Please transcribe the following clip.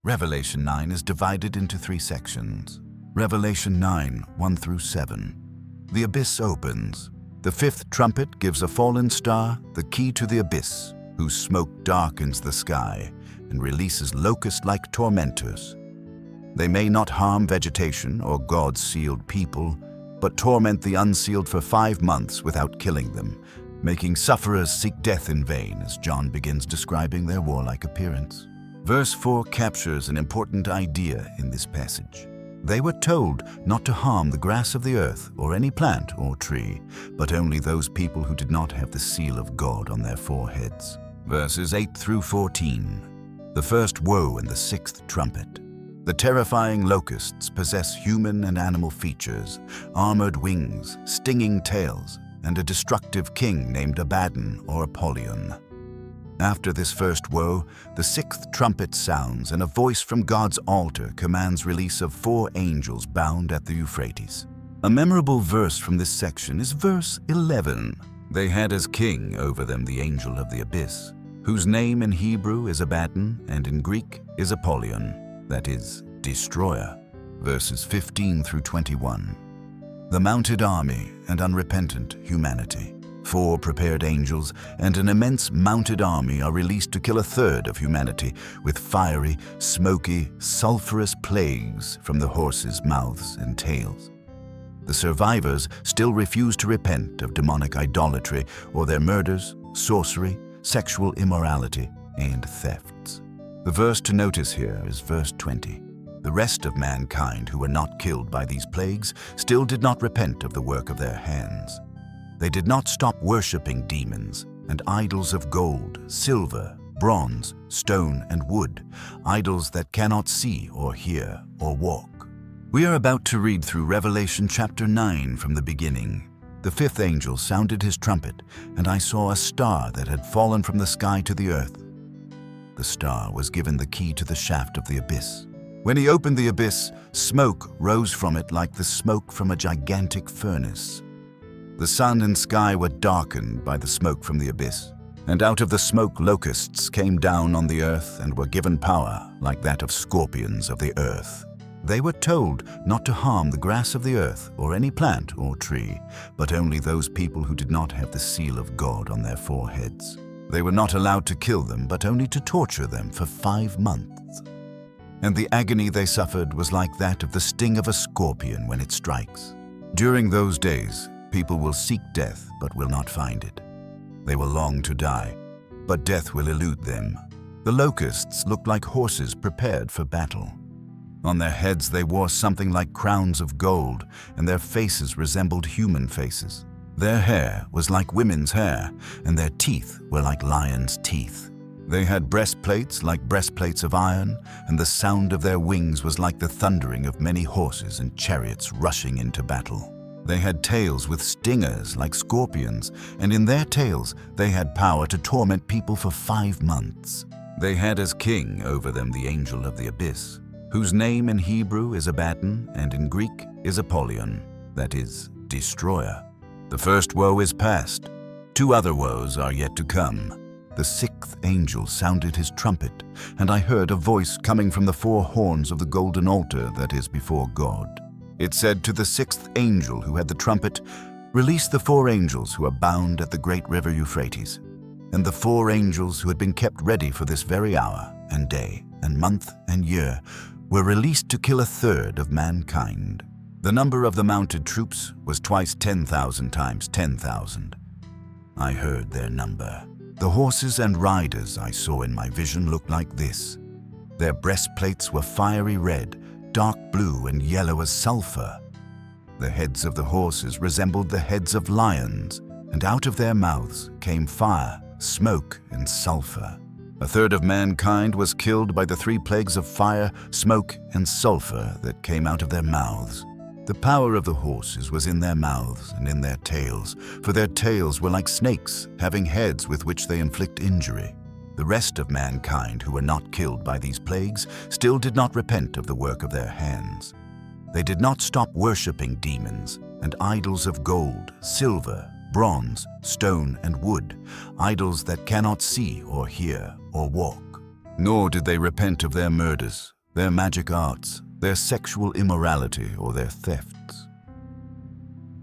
Revelation 9 is divided into 3 sections. Revelation 9, 1 through 7. The abyss opens. The 5th trumpet gives a fallen star the key to the abyss, whose smoke darkens the sky and releases locusts-like tormentors. They may not harm vegetation or God's sealed people, but torment the unsealed for 5 months without killing them, making sufferers seek death in vain as John begins describing their warlike appearance. Verse 4 captures an important idea in this passage. They were told not to harm the grass of the earth or any plant or tree, but only those people who did not have the seal of God on their foreheads. Verses 8 through 14. The first woe in the 6th trumpet. The terrifying locusts possess human and animal features, armored wings, stinging tails, and a destructive king named Abaddon or Apollyon. After this first woe, the 6th trumpet sounds and a voice from God's altar commands release of 4 angels bound at the Euphrates. A memorable verse from this section is verse 11. They had as king over them the angel of the abyss, whose name in Hebrew is Abaddon and in Greek is Apollyon, that is, destroyer. Verses 15 through 21. The mounted army and unrepentant humanity. 4 prepared angels and an immense mounted army are released to kill 1/3 of humanity with fiery, smoky, sulfurous plagues from the horses' mouths and tails. The survivors still refuse to repent of demonic idolatry or their murders, sorcery, sexual immorality, and thefts. The verse to notice here is verse 20. The rest of mankind who were not killed by these plagues still did not repent of the work of their hands. They did not stop worshipping demons and idols of gold, silver, bronze, stone, and wood, idols that cannot see or hear or walk. We are about to read through Revelation chapter 9 from the beginning. The 5th angel sounded his trumpet, and I saw a star that had fallen from the sky to the earth. The star was given the key to the shaft of the abyss. When he opened the abyss, smoke rose from it like the smoke from a gigantic furnace. The sun and sky were darkened by the smoke from the abyss, and out of the smoke locusts came down on the earth and were given power like that of scorpions of the earth. They were told not to harm the grass of the earth or any plant or tree, but only those people who did not have the seal of God on their foreheads. They were not allowed to kill them, but only to torture them for 5 months. And the agony they suffered was like that of the sting of a scorpion when it strikes. During those days, people will seek death but will not find it. They will long to die, but death will elude them. The locusts looked like horses prepared for battle. On their heads they wore something like crowns of gold, and their faces resembled human faces. Their hair was like women's hair, and their teeth were like lions' teeth. They had breastplates like breastplates of iron, and the sound of their wings was like the thundering of many horses and chariots rushing into battle. They had tails with stingers like scorpions, and in their tails they had power to torment people for 5 months. They had as king over them the angel of the abyss, whose name in Hebrew is Abaddon and in Greek is Apollyon, that is, destroyer. The first woe is past. 2 other woes are yet to come. The 6th angel sounded his trumpet, and I heard a voice coming from the 4 horns of the golden altar that is before God. It said to the 6th angel who had the trumpet, "Release the 4 angels who are bound at the great river Euphrates." And the 4 angels who had been kept ready for this very hour and day and month and year were released to kill 1/3 of mankind. The number of the mounted troops was twice 10,000 times 10,000. I heard their number. The horses and riders I saw in my vision looked like this. Their breastplates were fiery red, dark blue and yellow as sulfur. The heads of the horses resembled the heads of lions, and out of their mouths came fire, smoke, and sulfur. 1/3 of mankind was killed by the 3 plagues of fire, smoke, and sulfur that came out of their mouths. The power of the horses was in their mouths and in their tails, for their tails were like snakes, having heads with which they inflict injury. The rest of mankind who were not killed by these plagues still did not repent of the work of their hands. They did not stop worshipping demons and idols of gold, silver, bronze, stone, and wood, idols that cannot see or hear or walk. Nor did they repent of their murders, their magic arts, their sexual immorality, or their theft.